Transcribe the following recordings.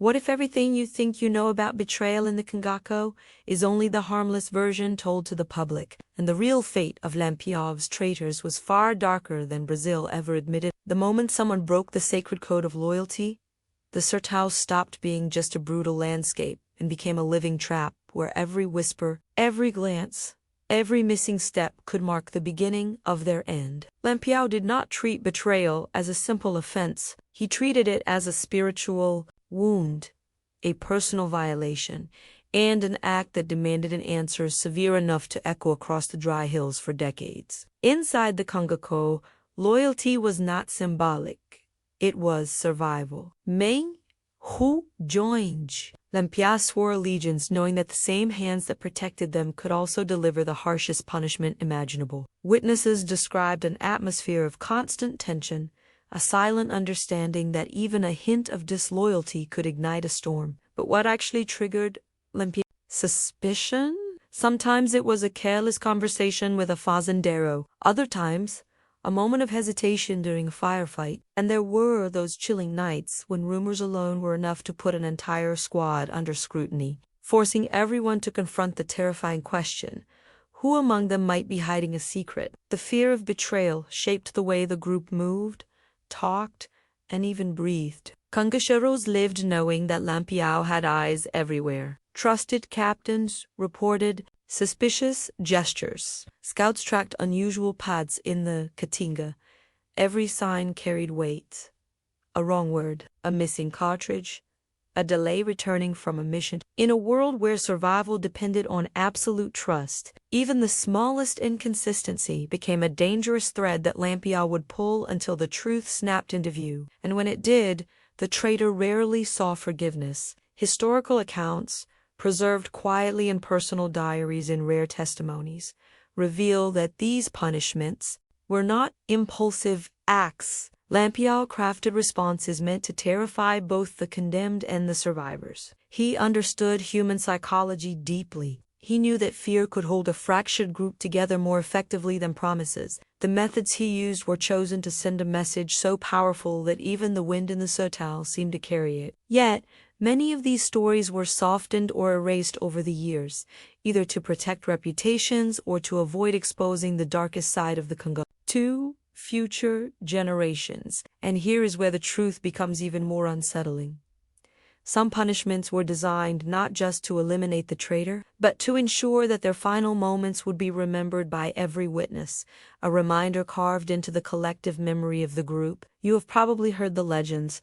What if everything you think you know about betrayal in the Cangaço is only the harmless version told to the public, and the real fate of Lampião's traitors was far darker than Brazil ever admitted? The moment someone broke the sacred code of loyalty, the Sertão stopped being just a brutal landscape and became a living trap where every whisper, every glance, every missing step could mark the beginning of their end. Lampião did not treat betrayal as a simple offense. He treated it as a spiritual wound, a personal violation, and an act that demanded an answer severe enough to echo across the dry hills for decades. Inside the Cangaço, loyalty was not symbolic. It was survival. Meng, who joined? Lampião swore allegiance knowing that the same hands that protected them could also deliver the harshest punishment imaginable. Witnesses described an atmosphere of constant tension, a silent understanding that even a hint of disloyalty could ignite a storm. But what actually triggered Lampião's suspicion? Sometimes it was a careless conversation with a fazendero. Other times, a moment of hesitation during a firefight. And there were those chilling nights when rumors alone were enough to put an entire squad under scrutiny, forcing everyone to confront the terrifying question: who among them might be hiding a secret? The fear of betrayal shaped the way the group moved, talked, and even breathed. Cangaçeiros lived knowing that Lampião had eyes everywhere. Trusted captains reported suspicious gestures. Scouts tracked unusual paths in the Caatinga. Every sign carried weight. A wrong word, a missing cartridge, a delay returning from a mission. In a world where survival depended on absolute trust, even the smallest inconsistency became a dangerous thread that Lampião would pull until the truth snapped into view. And when it did, the traitor rarely saw forgiveness. Historical accounts, preserved quietly in personal diaries and rare testimonies, reveal that these punishments were not impulsive acts. Lampião crafted responses meant to terrify both the condemned and the survivors. He understood human psychology deeply. He knew that fear could hold a fractured group together more effectively than promises. The methods he used were chosen to send a message so powerful that even the wind in the Sertão seemed to carry it. Yet, many of these stories were softened or erased over the years, either to protect reputations or to avoid exposing the darkest side of the Cangaço to future generations. And here is where the truth becomes even more unsettling. Some punishments were designed not just to eliminate the traitor, but to ensure that their final moments would be remembered by every witness, a reminder carved into the collective memory of the group. You have probably heard the legends,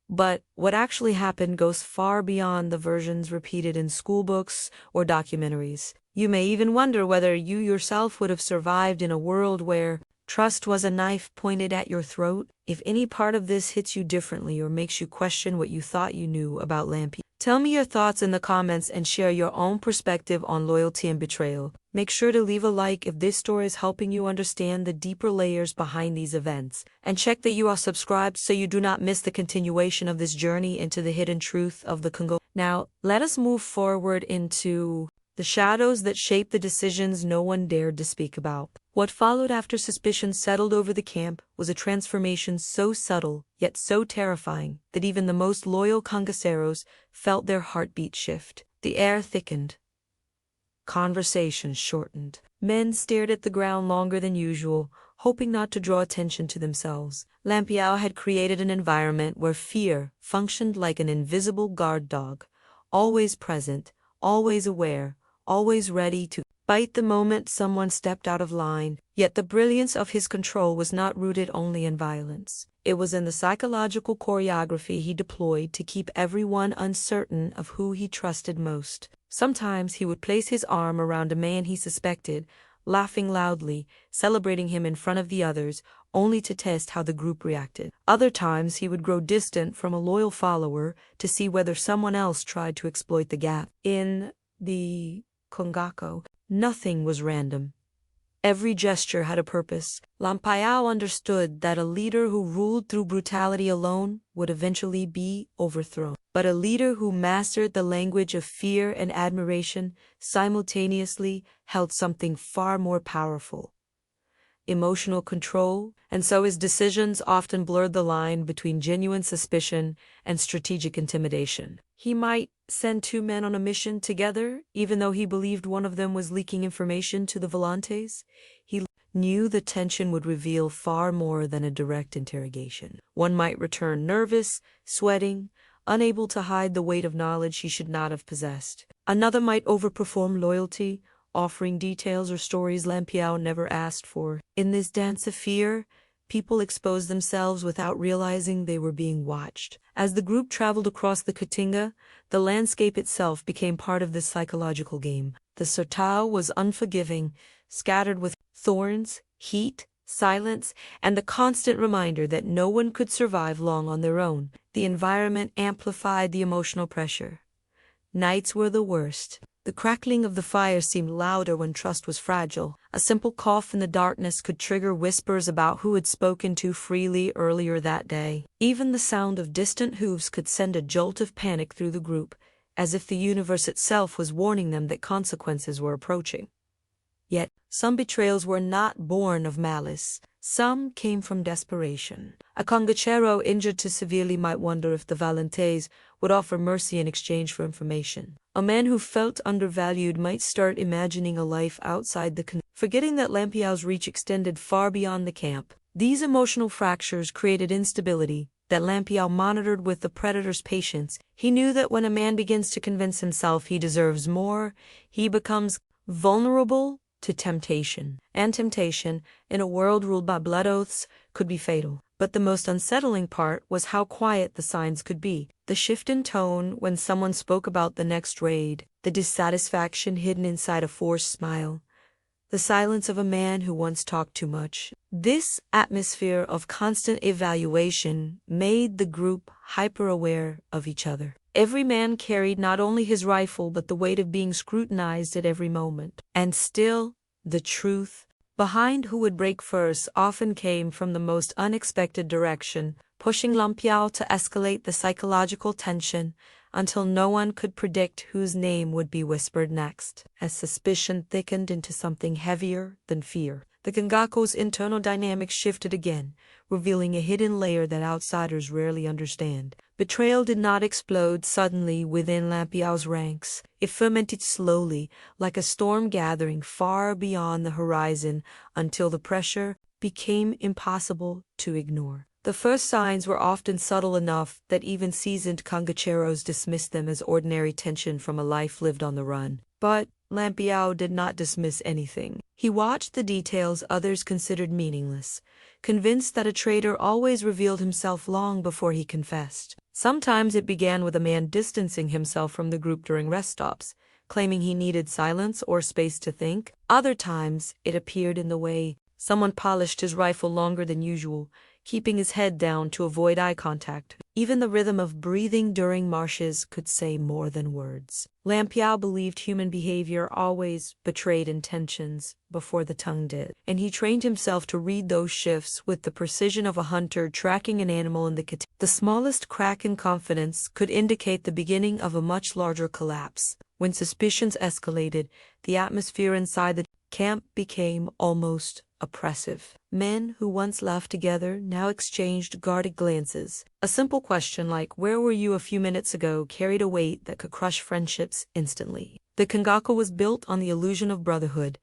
but what actually happened goes far beyond the versions repeated in schoolbooks or documentaries. You may even wonder whether you yourself would have survived in a world where trust was a knife pointed at your throat. If any part of this hits you differently or makes you question what you thought you knew about Lampião, tell me your thoughts in the comments and share your own perspective on loyalty and betrayal. Make sure to leave a like if this story is helping you understand the deeper layers behind these events. And check that you are subscribed so you do not miss the continuation of this journey into the hidden truth of the Cangaço. Now, let us move forward into the shadows that shaped the decisions no one dared to speak about. What followed after suspicion settled over the camp was a transformation so subtle, yet so terrifying, that even the most loyal Cangaçeiros felt their heartbeat shift. The air thickened. Conversations shortened. Men stared at the ground longer than usual, hoping not to draw attention to themselves. Lampião had created an environment where fear functioned like an invisible guard dog, always present, always aware, always ready to bite the moment someone stepped out of line. Yet the brilliance of his control was not rooted only in violence. It was in the psychological choreography he deployed to keep everyone uncertain of who he trusted most. Sometimes he would place his arm around a man he suspected, laughing loudly, celebrating him in front of the others, only to test how the group reacted. Other times he would grow distant from a loyal follower to see whether someone else tried to exploit the gap. In the Cangaço, nothing was random. Every gesture had a purpose. Lampião understood that a leader who ruled through brutality alone would eventually be overthrown. But a leader who mastered the language of fear and admiration simultaneously held something far more powerful: emotional control, and so his decisions often blurred the line between genuine suspicion and strategic intimidation. He might send two men on a mission together, even though he believed one of them was leaking information to the volantes. He knew the tension would reveal far more than a direct interrogation. One might return nervous, sweating, unable to hide the weight of knowledge he should not have possessed. Another might overperform loyalty, offering details or stories Lampião never asked for. In this dance of fear, people exposed themselves without realizing they were being watched. As the group traveled across the Caatinga, the landscape itself became part of this psychological game. The sertão was unforgiving, scattered with thorns, heat, silence, and the constant reminder that no one could survive long on their own. The environment amplified the emotional pressure. Nights were the worst. The crackling of the fire seemed louder when trust was fragile. A simple cough in the darkness could trigger whispers about who had spoken too freely earlier that day. Even the sound of distant hooves could send a jolt of panic through the group, as if the universe itself was warning them that consequences were approaching. Yet, some betrayals were not born of malice. Some came from desperation. A Cangaço injured too severely might wonder if the volantes would offer mercy in exchange for information. A man who felt undervalued might start imagining a life outside the forgetting that Lampião's reach extended far beyond the camp. These emotional fractures created instability that Lampião monitored with the predator's patience. He knew that when a man begins to convince himself he deserves more, he becomes vulnerable to temptation. And temptation, in a world ruled by blood oaths, could be fatal. But the most unsettling part was how quiet the signs could be. The shift in tone when someone spoke about the next raid, the dissatisfaction hidden inside a forced smile, the silence of a man who once talked too much. This atmosphere of constant evaluation made the group hyper-aware of each other. Every man carried not only his rifle but the weight of being scrutinized at every moment. And still, the truth behind who would break first often came from the most unexpected direction, pushing Lampião to escalate the psychological tension until no one could predict whose name would be whispered next. As suspicion thickened into something heavier than fear, the Cangaço's internal dynamics shifted again, revealing a hidden layer that outsiders rarely understand. Betrayal did not explode suddenly within Lampião's ranks. It fermented slowly, like a storm gathering far beyond the horizon, until the pressure became impossible to ignore. The first signs were often subtle enough that even seasoned Cangaçeros dismissed them as ordinary tension from a life lived on the run. But Lampião did not dismiss anything. He watched the details others considered meaningless, convinced that a traitor always revealed himself long before he confessed. Sometimes it began with a man distancing himself from the group during rest stops, claiming he needed silence or space to think. Other times, it appeared in the way someone polished his rifle longer than usual, keeping his head down to avoid eye contact. Even the rhythm of breathing during marshes could say more than words. Lampião believed human behavior always betrayed intentions before the tongue did, and he trained himself to read those shifts with the precision of a hunter tracking an animal in the Caatinga. The smallest crack in confidence could indicate the beginning of a much larger collapse. When suspicions escalated, the atmosphere inside the camp became almost oppressive. Men who once laughed together now exchanged guarded glances. A simple question like, "Where were you a few minutes ago?" carried a weight that could crush friendships instantly. The Cangaço was built on the illusion of brotherhood,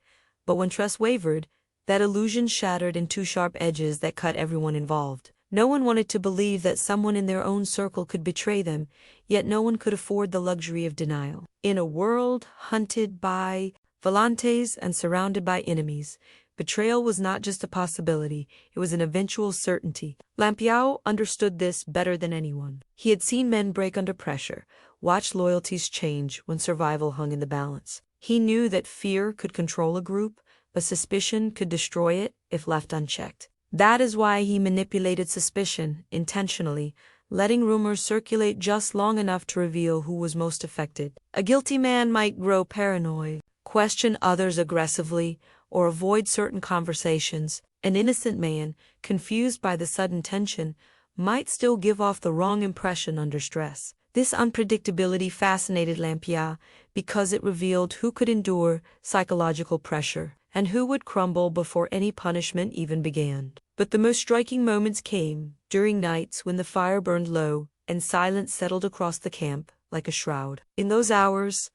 but when trust wavered, that illusion shattered in two sharp edges that cut everyone involved. No one wanted to believe that someone in their own circle could betray them, yet no one could afford the luxury of denial. In a world hunted by volantes and surrounded by enemies, betrayal was not just a possibility, it was an eventual certainty. Lampião understood this better than anyone. He had seen men break under pressure, watched loyalties change when survival hung in the balance. He knew that fear could control a group, but suspicion could destroy it if left unchecked. That is why he manipulated suspicion intentionally, letting rumors circulate just long enough to reveal who was most affected. A guilty man might grow paranoid, question others aggressively, or avoid certain conversations. An innocent man, confused by the sudden tension, might still give off the wrong impression under stress. This unpredictability fascinated Lampião because it revealed who could endure psychological pressure and who would crumble before any punishment even began. But the most striking moments came during nights when the fire burned low and silence settled across the camp like a shroud. In those hours,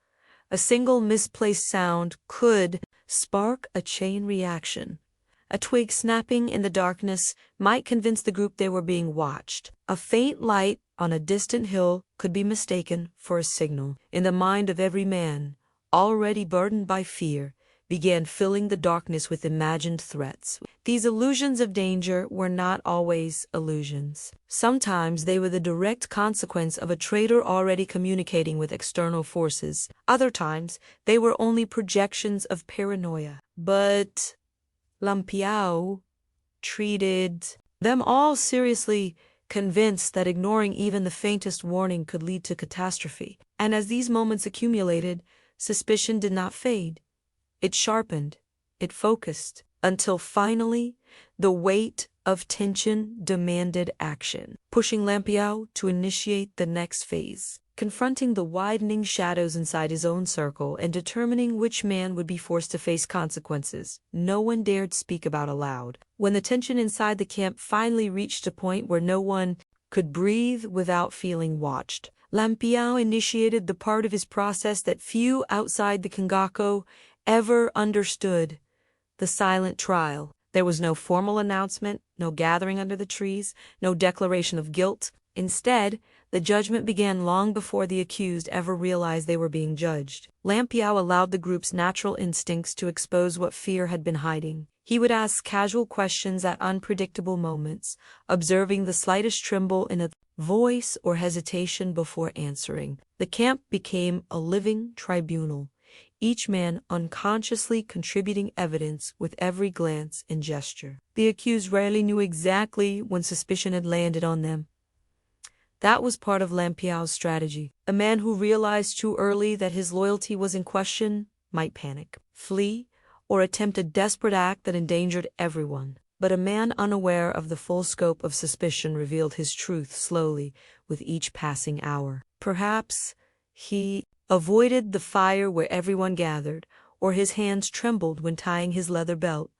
a single misplaced sound could spark a chain reaction. A twig snapping in the darkness might convince the group they were being watched. A faint light on a distant hill could be mistaken for a signal. In the mind of every man, already burdened by fear, began filling the darkness with imagined threats. These illusions of danger were not always illusions. Sometimes they were the direct consequence of a traitor already communicating with external forces. Other times, they were only projections of paranoia. But Lampião treated them all seriously, convinced that ignoring even the faintest warning could lead to catastrophe. And as these moments accumulated, suspicion did not fade. It sharpened, it focused, until finally the weight of tension demanded action, pushing Lampião to initiate the next phase. Confronting the widening shadows inside his own circle and determining which man would be forced to face consequences, no one dared speak about aloud. When the tension inside the camp finally reached a point where no one could breathe without feeling watched, Lampião initiated the part of his process that few outside the Cangaço ever understood: the silent trial. There was no formal announcement, no gathering under the trees, no declaration of guilt. Instead, the judgment began long before the accused ever realized they were being judged. Lampião allowed the group's natural instincts to expose what fear had been hiding. He would ask casual questions at unpredictable moments, observing the slightest tremble in a voice or hesitation before answering. The camp became a living tribunal, each man unconsciously contributing evidence with every glance and gesture. The accused rarely knew exactly when suspicion had landed on them. That was part of Lampião's strategy. A man who realized too early that his loyalty was in question might panic, flee, or attempt a desperate act that endangered everyone. But a man unaware of the full scope of suspicion revealed his truth slowly with each passing hour. Perhaps he avoided the fire where everyone gathered, or his hands trembled when tying his leather belt,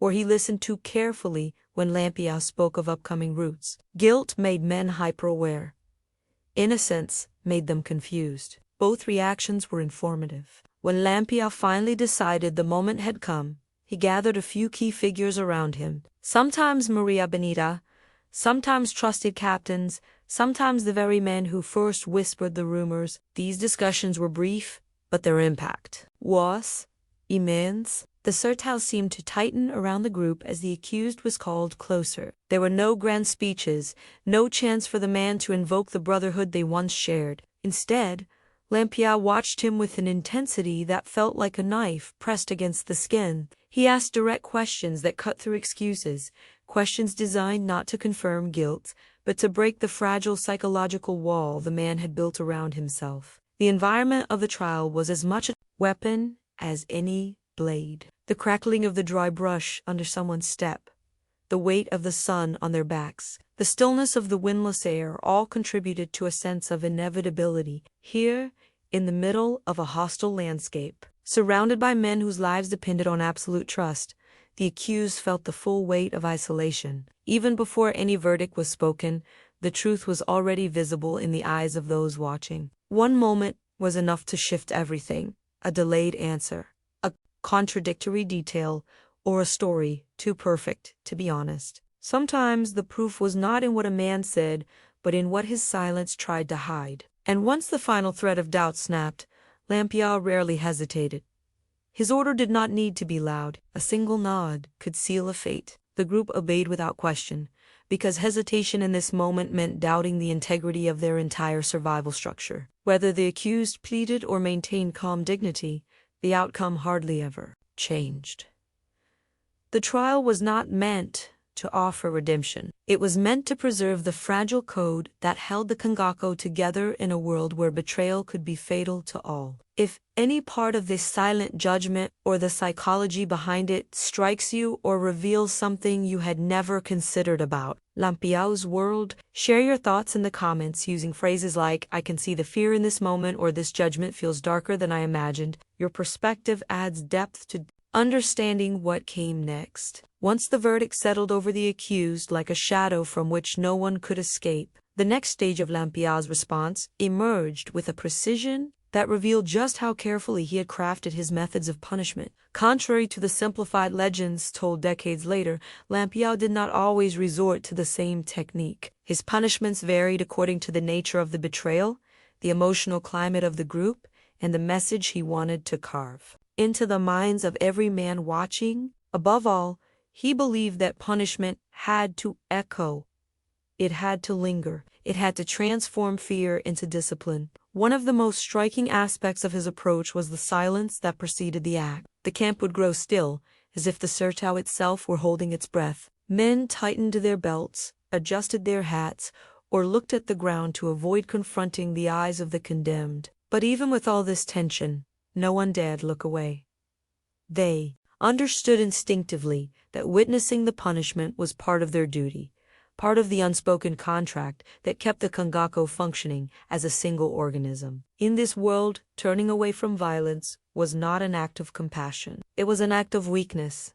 or he listened too carefully when Lampião spoke of upcoming routes. Guilt made men hyper-aware. Innocence made them confused. Both reactions were informative. When Lampião finally decided the moment had come, he gathered a few key figures around him. Sometimes Maria Benita, sometimes trusted captains, sometimes the very men who first whispered the rumors. These discussions were brief, but their impact was immense. The circle seemed to tighten around the group as the accused was called closer. There were no grand speeches, no chance for the man to invoke the brotherhood they once shared. Instead, Lampião watched him with an intensity that felt like a knife pressed against the skin. He asked direct questions that cut through excuses, questions designed not to confirm guilt, but to break the fragile psychological wall the man had built around himself. The environment of the trial was as much a weapon as any blade. The crackling of the dry brush under someone's step, the weight of the sun on their backs, the stillness of the windless air all contributed to a sense of inevitability. Here, in the middle of a hostile landscape, surrounded by men whose lives depended on absolute trust, the accused felt the full weight of isolation. Even before any verdict was spoken, the truth was already visible in the eyes of those watching. One moment was enough to shift everything: a delayed answer, a contradictory detail, or a story too perfect to be honest. Sometimes the proof was not in what a man said, but in what his silence tried to hide. And once the final thread of doubt snapped, Lampião rarely hesitated. His order did not need to be loud. A single nod could seal a fate. The group obeyed without question, because hesitation in this moment meant doubting the integrity of their entire survival structure. Whether the accused pleaded or maintained calm dignity, the outcome hardly ever changed. The trial was not meant to offer redemption. It was meant to preserve the fragile code that held the Cangaço together in a world where betrayal could be fatal to all. If any part of this silent judgment or the psychology behind it strikes you or reveals something you had never considered about Lampião's world, share your thoughts in the comments using phrases like "I can see the fear in this moment" or "This judgment feels darker than I imagined." Your perspective adds depth to Understanding what came next. Once the verdict settled over the accused like a shadow from which no one could escape, the next stage of Lampião's response emerged with a precision that revealed just how carefully he had crafted his methods of punishment. Contrary to the simplified legends told decades later, Lampião did not always resort to the same technique. His punishments varied according to the nature of the betrayal, the emotional climate of the group, and the message he wanted to carve into the minds of every man watching. Above all, he believed that punishment had to echo. It had to linger. It had to transform fear into discipline. One of the most striking aspects of his approach was the silence that preceded the act. The camp would grow still, as if the Sertão itself were holding its breath. Men tightened their belts, adjusted their hats, or looked at the ground to avoid confronting the eyes of the condemned. But even with all this tension, no one dared look away. They understood instinctively that witnessing the punishment was part of their duty, part of the unspoken contract that kept the Cangaço functioning as a single organism. In this world, turning away from violence was not an act of compassion. It was an act of weakness.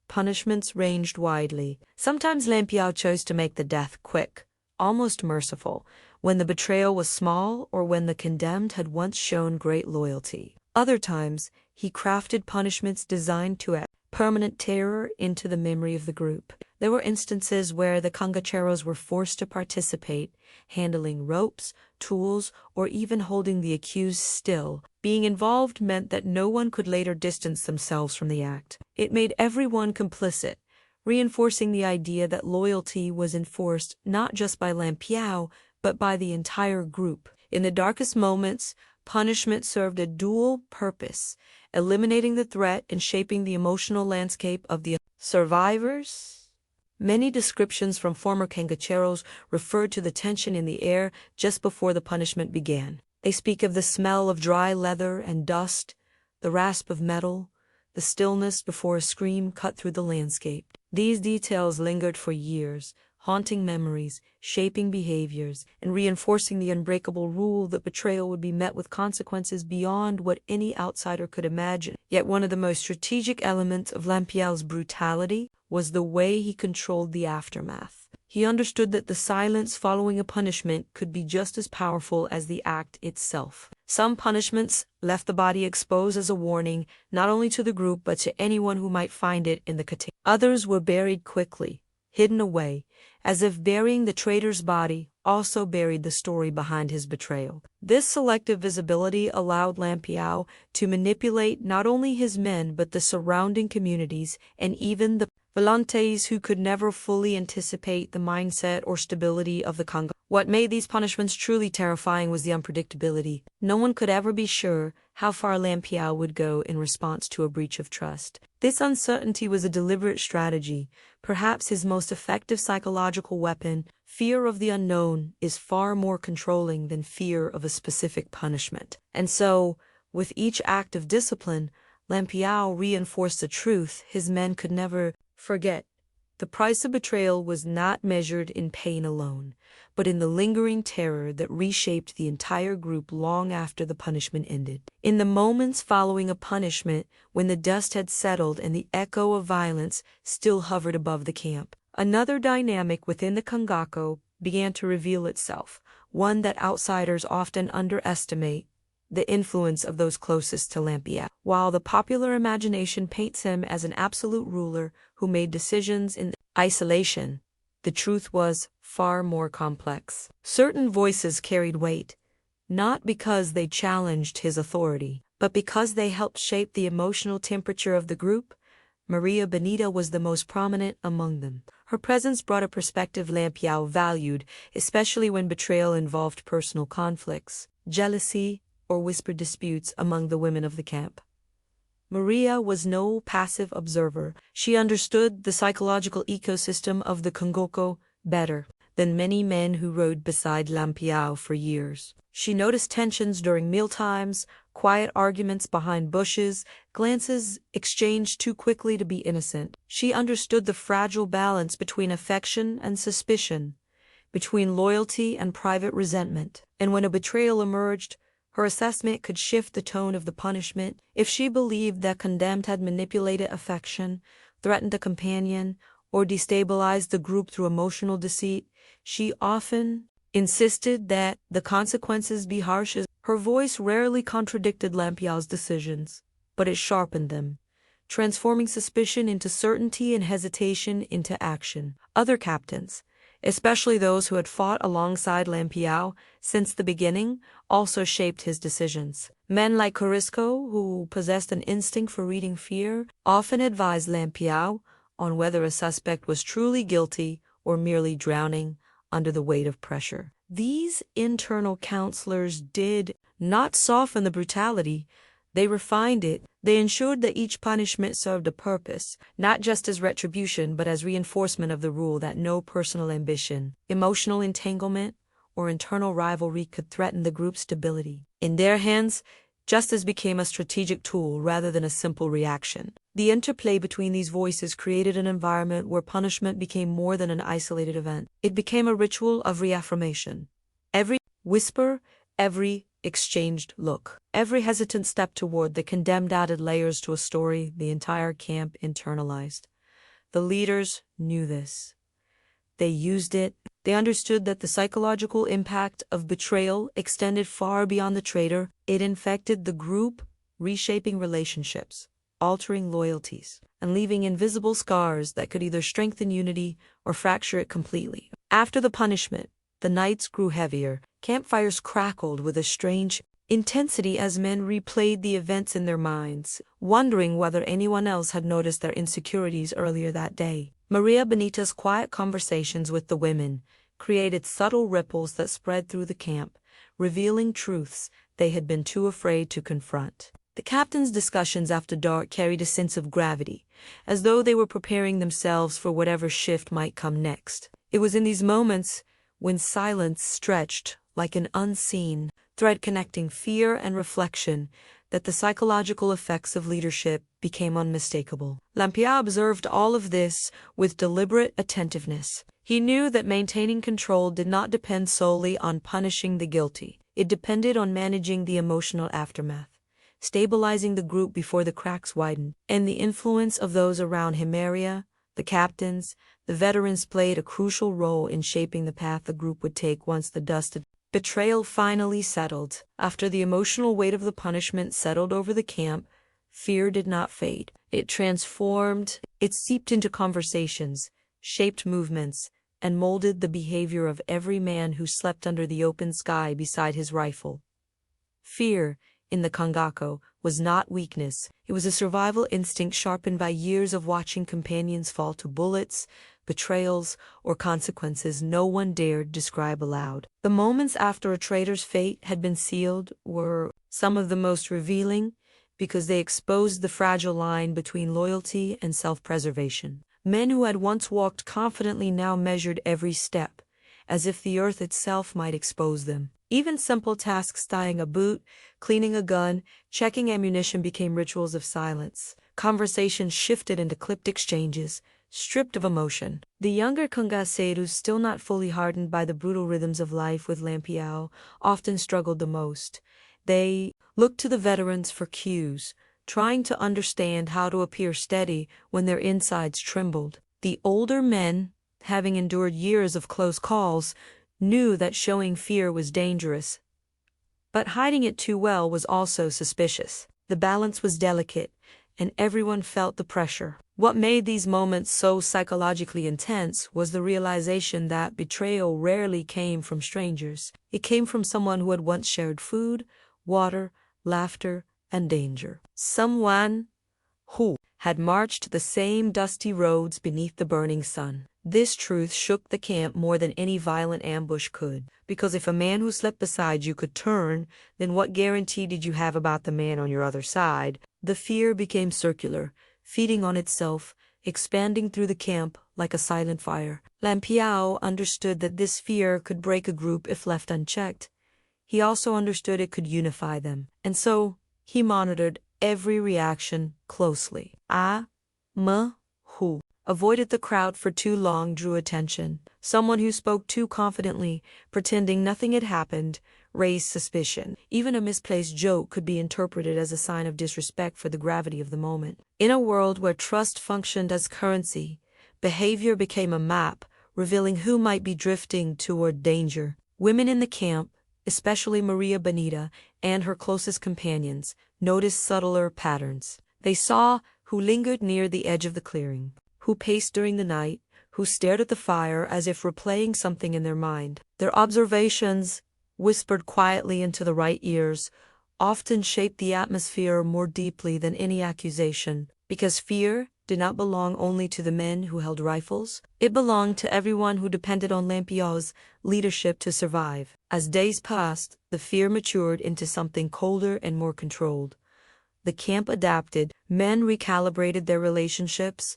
Punishments ranged widely. Sometimes Lampião chose to make the death quick, almost merciful, when the betrayal was small or when the condemned had once shown great loyalty. Other times, he crafted punishments designed to add permanent terror into the memory of the group. There were instances where the Cangaçeiros were forced to participate, handling ropes, tools, or even holding the accused still. Being involved meant that no one could later distance themselves from the act. It made everyone complicit, reinforcing the idea that loyalty was enforced not just by Lampião, but by the entire group. In the darkest moments, punishment served a dual purpose, eliminating the threat and shaping the emotional landscape of the survivors. Many descriptions from former Cangaçeiros referred to the tension in the air just before the punishment began. They speak of the smell of dry leather and dust, the rasp of metal, the stillness before a scream cut through the landscape. These details lingered for years, haunting memories, shaping behaviors, and reinforcing the unbreakable rule that betrayal would be met with consequences beyond what any outsider could imagine. Yet one of the most strategic elements of Lampião's brutality was the way he controlled the aftermath. He understood that the silence following a punishment could be just as powerful as the act itself. Some punishments left the body exposed as a warning, not only to the group but to anyone who might find it in the container. Others were buried quickly, hidden away, as if burying the traitor's body also buried the story behind his betrayal. This selective visibility allowed Lampião to manipulate not only his men but the surrounding communities and even the volantes who could never fully anticipate the mindset or stability of the Congo. What made these punishments truly terrifying was the unpredictability. No one could ever be sure how far Lampião would go in response to a breach of trust. This uncertainty was a deliberate strategy, perhaps his most effective psychological weapon. Fear of the unknown is far more controlling than fear of a specific punishment. And so, with each act of discipline, Lampião reinforced the truth his men could never forget. The price of betrayal was not measured in pain alone, but in the lingering terror that reshaped the entire group long after the punishment ended. In the moments following a punishment, when the dust had settled and the echo of violence still hovered above the camp, another dynamic within the Cangaço began to reveal itself, one that outsiders often underestimate: the influence of those closest to Lampião. While the popular imagination paints him as an absolute ruler who made decisions in isolation, the truth was far more complex. Certain voices carried weight, not because they challenged his authority, but because they helped shape the emotional temperature of the group. Maria Bonita was the most prominent among them. Her presence brought a perspective Lampião valued, especially when betrayal involved personal conflicts, jealousy, or whispered disputes among the women of the camp. Maria was no passive observer. She understood the psychological ecosystem of the Cangaço better than many men who rode beside Lampião for years. She noticed tensions during mealtimes, quiet arguments behind bushes, glances exchanged too quickly to be innocent. She understood the fragile balance between affection and suspicion, between loyalty and private resentment. And when a betrayal emerged, Her assessment could shift the tone of the punishment. If she believed that condemned had manipulated affection, threatened a companion, or destabilized the group through emotional deceit, she often insisted that the consequences be harsh. Her voice rarely contradicted Lampião's decisions, but it sharpened them, transforming suspicion into certainty and hesitation into action. Other captains, especially those who had fought alongside Lampião since the beginning, also shaped his decisions. Men like Corisco, who possessed an instinct for reading fear, often advised Lampião on whether a suspect was truly guilty or merely drowning under the weight of pressure. These internal counselors did not soften the brutality, they refined it. They ensured that each punishment served a purpose, not just as retribution but as reinforcement of the rule that no personal ambition, emotional entanglement, or internal rivalry could threaten the group's stability. In their hands, justice became a strategic tool rather than a simple reaction. The interplay between these voices created an environment where punishment became more than an isolated event. It became a ritual of reaffirmation. Every whisper, every exchanged look, every hesitant step toward the condemned added layers to a story the entire camp internalized. The leaders knew this. They used it. They understood that the psychological impact of betrayal extended far beyond the traitor. It infected the group, reshaping relationships, altering loyalties, and leaving invisible scars that could either strengthen unity or fracture it completely. After the punishment, the nights grew heavier. Campfires crackled with a strange intensity as men replayed the events in their minds, wondering whether anyone else had noticed their insecurities earlier that day. Maria Benita's quiet conversations with the women created subtle ripples that spread through the camp, revealing truths they had been too afraid to confront. The captain's discussions after dark carried a sense of gravity, as though they were preparing themselves for whatever shift might come next. It was in these moments when silence stretched like an unseen thread connecting fear and reflection that the psychological effects of leadership became unmistakable. Lampião observed all of this with deliberate attentiveness. He knew that maintaining control did not depend solely on punishing the guilty. It depended on managing the emotional aftermath, stabilizing the group before the cracks widened, and the influence of those around him. Maria, the captains, the veterans played a crucial role in shaping the path the group would take once the dust of betrayal finally settled. After the emotional weight of the punishment settled over the camp, fear did not fade. It transformed, it seeped into conversations, shaped movements, and molded the behavior of every man who slept under the open sky beside his rifle. Fear, in the Cangaço, was not weakness. It was a survival instinct sharpened by years of watching companions fall to bullets, betrayals, or consequences no one dared describe aloud. The moments after a traitor's fate had been sealed were some of the most revealing because they exposed the fragile line between loyalty and self-preservation. Men who had once walked confidently now measured every step, as if the earth itself might expose them. Even simple tasks, tying a boot, cleaning a gun, checking ammunition became rituals of silence. Conversations shifted into clipped exchanges, stripped of emotion. The younger cangaceiros, still not fully hardened by the brutal rhythms of life with Lampião, often struggled the most. They looked to the veterans for cues, trying to understand how to appear steady when their insides trembled. The older men, having endured years of close calls, knew that showing fear was dangerous, but hiding it too well was also suspicious. The balance was delicate, and everyone felt the pressure. What made these moments so psychologically intense was the realization that betrayal rarely came from strangers. It came from someone who had once shared food, water, laughter, and danger. Someone who had marched the same dusty roads beneath the burning sun. This truth shook the camp more than any violent ambush could, because if a man who slept beside you could turn, then what guarantee did you have about the man on your other side? The fear became circular, feeding on itself, expanding through the camp like a silent fire. Lampião understood that this fear could break a group if left unchecked. He also understood it could unify them, and so he monitored every reaction closely. Who avoided the crowd for too long drew attention. Someone who spoke too confidently, pretending nothing had happened, raised suspicion. Even a misplaced joke could be interpreted as a sign of disrespect for the gravity of the moment. In a world where trust functioned as currency, behavior became a map, revealing who might be drifting toward danger. Women in the camp, especially Maria Bonita and her closest companions, noticed subtler patterns. They saw who lingered near the edge of the clearing, who paced during the night, who stared at the fire as if replaying something in their mind. Their observations, whispered quietly into the right ears, often shaped the atmosphere more deeply than any accusation, because fear did not belong only to the men who held rifles. It belonged to everyone who depended on Lampião's leadership to survive. As days passed, the fear matured into something colder and more controlled. The camp adapted. Men recalibrated their relationships,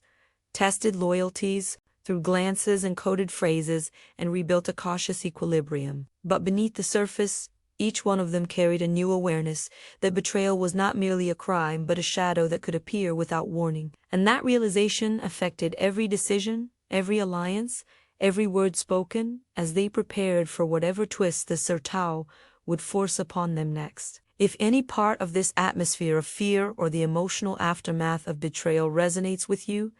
tested loyalties through glances and coded phrases, and rebuilt a cautious equilibrium. But beneath the surface, each one of them carried a new awareness that betrayal was not merely a crime but a shadow that could appear without warning. And that realization affected every decision, every alliance, every word spoken, as they prepared for whatever twist the Sertão would force upon them next. If any part of this atmosphere of fear or the emotional aftermath of betrayal resonates with you,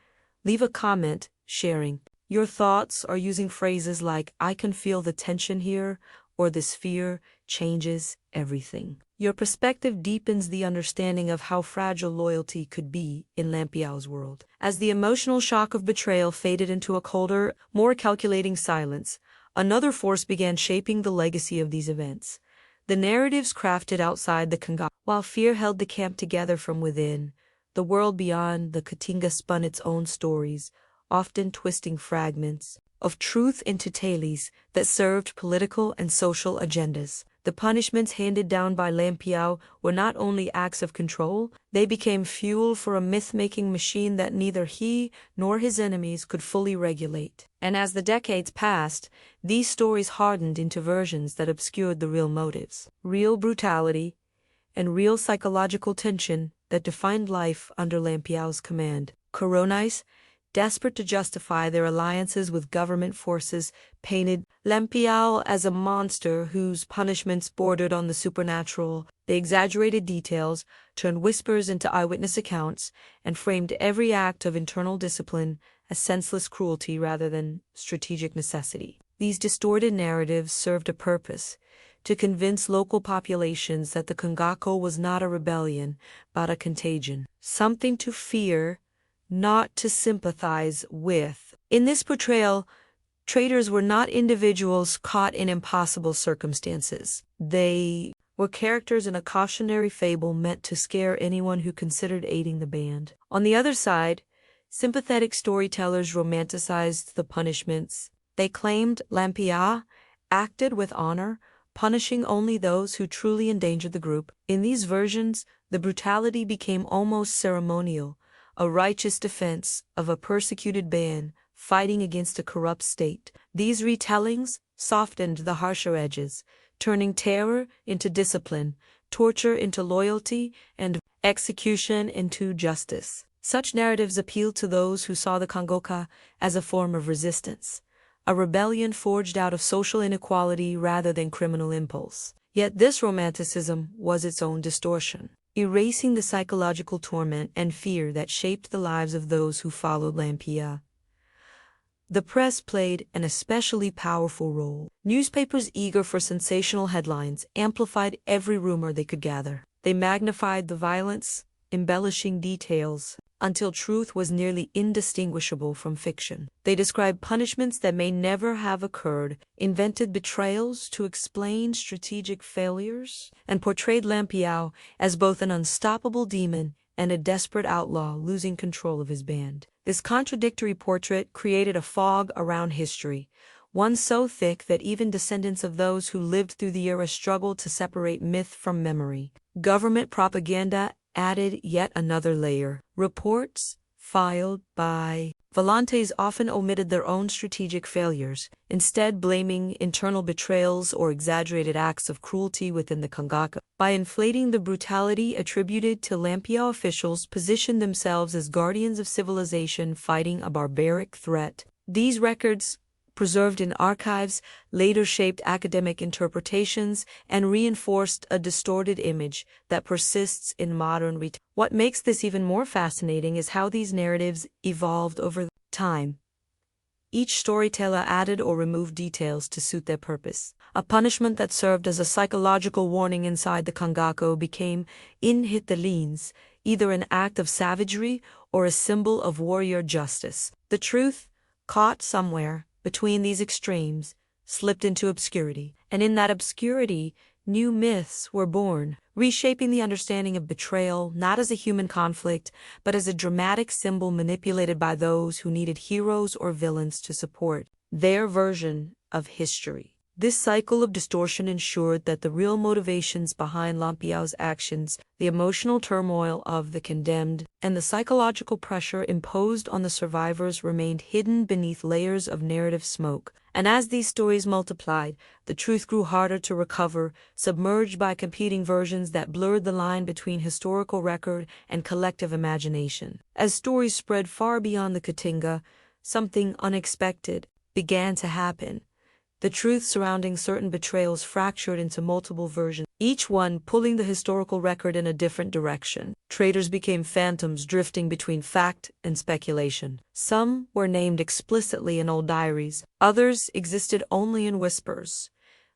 leave a comment sharing your thoughts or using phrases like "I can feel the tension here" or "this fear changes everything." Your perspective deepens the understanding of how fragile loyalty could be in Lampião's world. As the emotional shock of betrayal faded into a colder, more calculating silence, another force began shaping the legacy of these events. The narratives crafted outside the Cangaço. While fear held the camp together from within, the world beyond the Caatinga spun its own stories, often twisting fragments of truth into tales that served political and social agendas. The punishments handed down by Lampião were not only acts of control, they became fuel for a myth-making machine that neither he nor his enemies could fully regulate. And as the decades passed, these stories hardened into versions that obscured the real motives, real brutality, and real psychological tension that defined life under Lampião's command. Coronais, desperate to justify their alliances with government forces, painted Lampião as a monster whose punishments bordered on the supernatural. They exaggerated details, turned whispers into eyewitness accounts, and framed every act of internal discipline as senseless cruelty rather than strategic necessity. These distorted narratives served a purpose: to convince local populations that the Cangaço was not a rebellion, but a contagion, something to fear, not to sympathize with. In this portrayal, traitors were not individuals caught in impossible circumstances. They were characters in a cautionary fable meant to scare anyone who considered aiding the band. On the other side, sympathetic storytellers romanticized the punishments. They claimed Lampião acted with honor, punishing only those who truly endangered the group. In these versions, the brutality became almost ceremonial, a righteous defense of a persecuted band fighting against a corrupt state. These retellings softened the harsher edges, turning terror into discipline, torture into loyalty, and execution into justice. Such narratives appealed to those who saw the Cangaço as a form of resistance, a rebellion forged out of social inequality rather than criminal impulse. Yet this romanticism was its own distortion, erasing the psychological torment and fear that shaped the lives of those who followed Lampião. The press played an especially powerful role. Newspapers, eager for sensational headlines, amplified every rumor they could gather. They magnified the violence, embellishing details, until truth was nearly indistinguishable from fiction. They described punishments that may never have occurred, invented betrayals to explain strategic failures, and portrayed Lampião as both an unstoppable demon and a desperate outlaw losing control of his band. This contradictory portrait created a fog around history, one so thick that even descendants of those who lived through the era struggled to separate myth from memory. Government propaganda added yet another layer. Reports filed by volantes often omitted their own strategic failures, instead blaming internal betrayals or exaggerated acts of cruelty within the Cangaço. By inflating the brutality attributed to Lampião, officials positioned themselves as guardians of civilization fighting a barbaric threat. These records preserved in archives, later shaped academic interpretations and reinforced a distorted image that persists in modern retelling. What makes this even more fascinating is how these narratives evolved over time. Each storyteller added or removed details to suit their purpose. A punishment that served as a psychological warning inside the Cangaço became inhithalines, either an act of savagery or a symbol of warrior justice. The truth, caught somewhere between these extremes, slipped into obscurity, and in that obscurity, new myths were born, reshaping the understanding of betrayal not as a human conflict, but as a dramatic symbol manipulated by those who needed heroes or villains to support their version of history. This cycle of distortion ensured that the real motivations behind Lampião's actions, the emotional turmoil of the condemned, and the psychological pressure imposed on the survivors remained hidden beneath layers of narrative smoke. And as these stories multiplied, the truth grew harder to recover, submerged by competing versions that blurred the line between historical record and collective imagination. As stories spread far beyond the Caatinga, something unexpected began to happen. The truth surrounding certain betrayals fractured into multiple versions, each one pulling the historical record in a different direction. Traitors became phantoms drifting between fact and speculation. Some were named explicitly in old diaries, others existed only in whispers,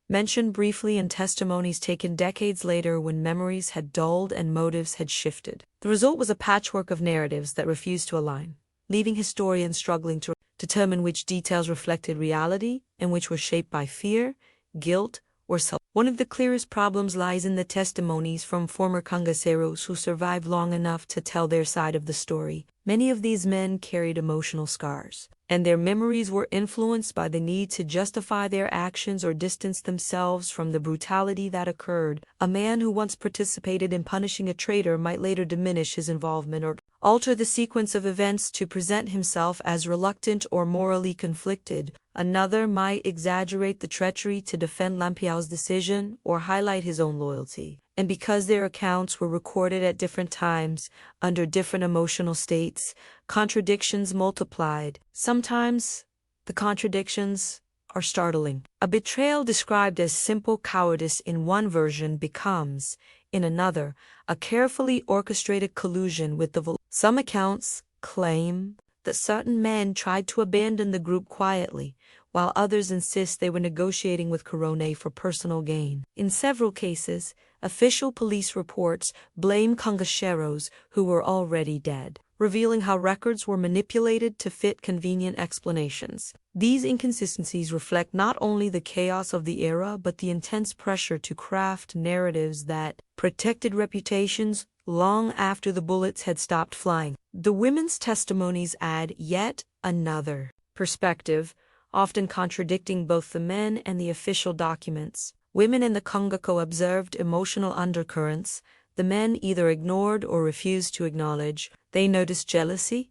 mentioned briefly in testimonies taken decades later when memories had dulled and motives had shifted. The result was a patchwork of narratives that refused to align, leaving historians struggling to determine which details reflected reality and which were shaped by fear, guilt, or self. One of the clearest problems lies in the testimonies from former Cangaceros who survived long enough to tell their side of the story. Many of these men carried emotional scars, and their memories were influenced by the need to justify their actions or distance themselves from the brutality that occurred. A man who once participated in punishing a traitor might later diminish his involvement or alter the sequence of events to present himself as reluctant or morally conflicted. Another might exaggerate the treachery to defend Lampião's decision or highlight his own loyalty. And because their accounts were recorded at different times, under different emotional states, contradictions multiplied. Sometimes the contradictions are startling. A betrayal described as simple cowardice in one version becomes, in another, a carefully orchestrated collusion with the villain. Some accounts claim that certain men tried to abandon the group quietly, while others insist they were negotiating with Corone for personal gain. In several cases, official police reports blame Cangaceros who were already dead, revealing how records were manipulated to fit convenient explanations. These inconsistencies reflect not only the chaos of the era but the intense pressure to craft narratives that protected reputations long after the bullets had stopped flying. The women's testimonies add yet another perspective, often contradicting both the men and the official documents. Women in the Cangaço observed emotional undercurrents the men either ignored or refused to acknowledge. They noticed jealousy,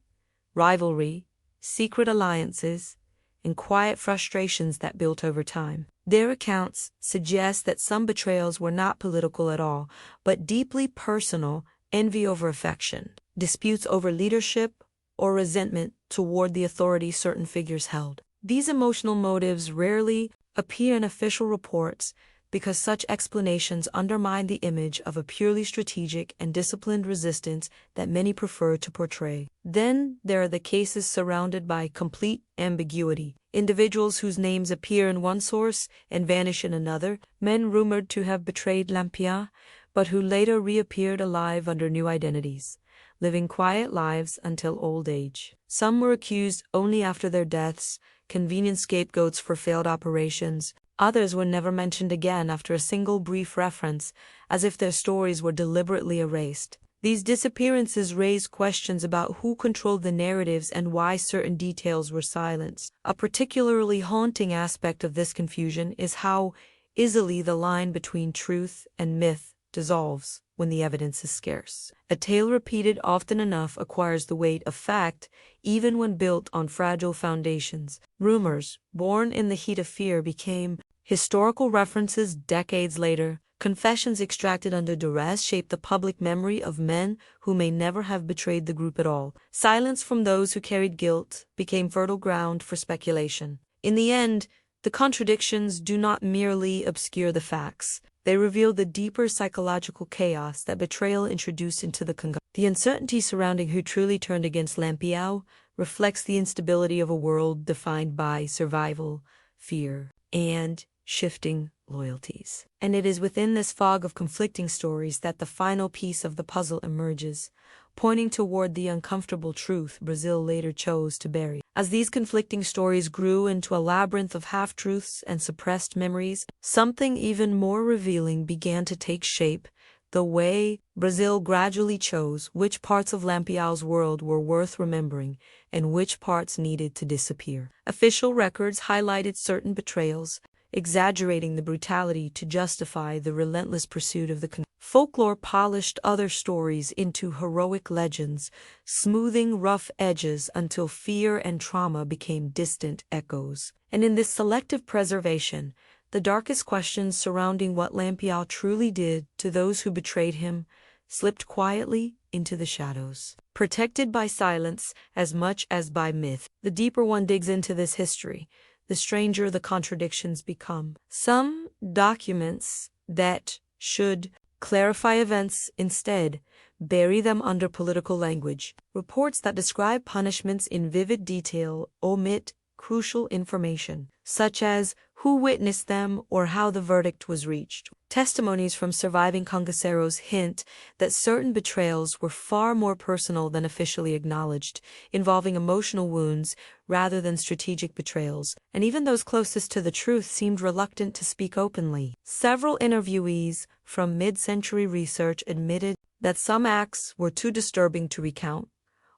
rivalry, secret alliances, and quiet frustrations that built over time. Their accounts suggest that some betrayals were not political at all, but deeply personal: envy over affection, disputes over leadership, or resentment toward the authority certain figures held. These emotional motives rarely appear in official reports because such explanations undermine the image of a purely strategic and disciplined resistance that many prefer to portray. Then there are the cases surrounded by complete ambiguity. Individuals whose names appear in one source and vanish in another, men rumored to have betrayed Lampião, but who later reappeared alive under new identities, living quiet lives until old age. Some were accused only after their deaths, convenient scapegoats for failed operations. Others were never mentioned again after a single brief reference, as if their stories were deliberately erased. These disappearances raise questions about who controlled the narratives and why certain details were silenced. A particularly haunting aspect of this confusion is how easily the line between truth and myth dissolves when the evidence is scarce. A tale repeated often enough acquires the weight of fact, even when built on fragile foundations. Rumors, born in the heat of fear, became historical references decades later. Confessions extracted under duress shaped the public memory of men who may never have betrayed the group at all. Silence from those who carried guilt became fertile ground for speculation. In the end, the contradictions do not merely obscure the facts. They reveal the deeper psychological chaos that betrayal introduced into the Cangaço. The uncertainty surrounding who truly turned against Lampião reflects the instability of a world defined by survival, fear, and shifting loyalties. And it is within this fog of conflicting stories that the final piece of the puzzle emerges, pointing toward the uncomfortable truth Brazil later chose to bury. As these conflicting stories grew into a labyrinth of half-truths and suppressed memories, something even more revealing began to take shape: the way Brazil gradually chose which parts of Lampião's world were worth remembering and which parts needed to disappear. Official records highlighted certain betrayals, exaggerating the brutality to justify the relentless pursuit of the Cangaço. Folklore polished other stories into heroic legends, smoothing rough edges until fear and trauma became distant echoes. And in this selective preservation, the darkest questions surrounding what Lampião truly did to those who betrayed him slipped quietly into the shadows. Protected by silence as much as by myth, the deeper one digs into this history, the stranger the contradictions become. Some documents that should clarify events instead bury them under political language. Reports that describe punishments in vivid detail omit crucial information, such as who witnessed them or how the verdict was reached. Testimonies from surviving Cangaceiros hint that certain betrayals were far more personal than officially acknowledged, involving emotional wounds rather than strategic betrayals, and even those closest to the truth seemed reluctant to speak openly. Several interviewees from mid-century research admitted that some acts were too disturbing to recount,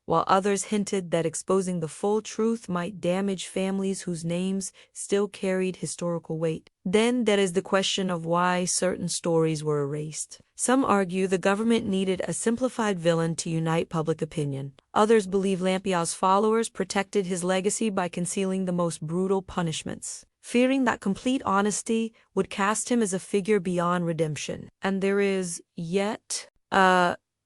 while others hinted that exposing the full truth might damage families whose names still carried historical weight. Then there is the question of why certain stories were erased. Some argue the government needed a simplified villain to unite public opinion. Others believe Lampião's followers protected his legacy by concealing the most brutal punishments, fearing that complete honesty would cast him as a figure beyond redemption. And there is yet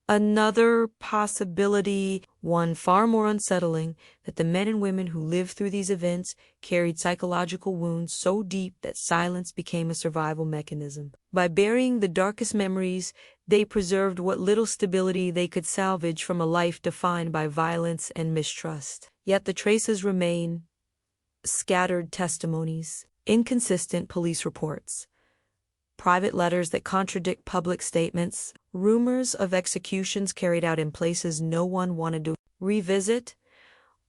another possibility, one far more unsettling, that the men and women who lived through these events carried psychological wounds so deep that silence became a survival mechanism. By burying the darkest memories, they preserved what little stability they could salvage from a life defined by violence and mistrust. Yet the traces remain: scattered testimonies, inconsistent police reports, private letters that contradict public statements, rumors of executions carried out in places no one wanted to revisit.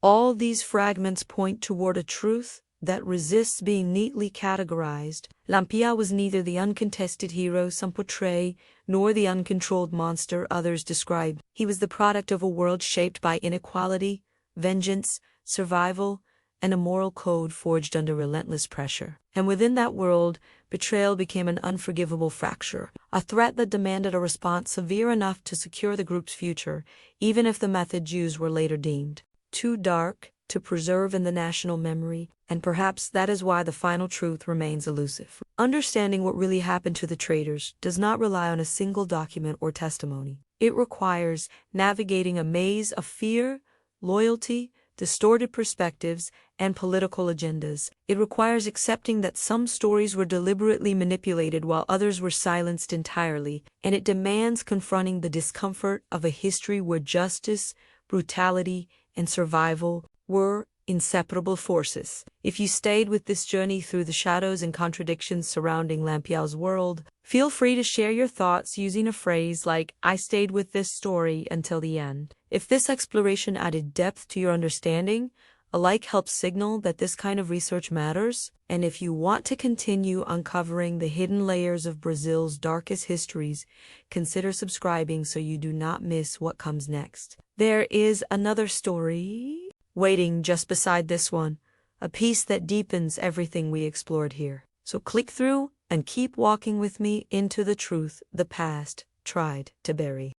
All these fragments point toward a truth that resists being neatly categorized. Lampião was neither the uncontested hero some portray, nor the uncontrolled monster others describe. He was the product of a world shaped by inequality, vengeance, survival, and a moral code forged under relentless pressure. And within that world, betrayal became an unforgivable fracture, a threat that demanded a response severe enough to secure the group's future, even if the methods used were later deemed too dark to preserve in the national memory. And perhaps that is why the final truth remains elusive. Understanding what really happened to the traitors does not rely on a single document or testimony. It requires navigating a maze of fear, loyalty, distorted perspectives, and political agendas. It requires accepting that some stories were deliberately manipulated while others were silenced entirely, and it demands confronting the discomfort of a history where justice, brutality, and survival were inseparable forces. If you stayed with this journey through the shadows and contradictions surrounding Lampião's world, feel free to share your thoughts using a phrase like, "I stayed with this story until the end." If this exploration added depth to your understanding, a like helps signal that this kind of research matters. And if you want to continue uncovering the hidden layers of Brazil's darkest histories, consider subscribing so you do not miss what comes next. There is another story waiting just beside this one, a piece that deepens everything we explored here. So click through and keep walking with me into the truth the past tried to bury.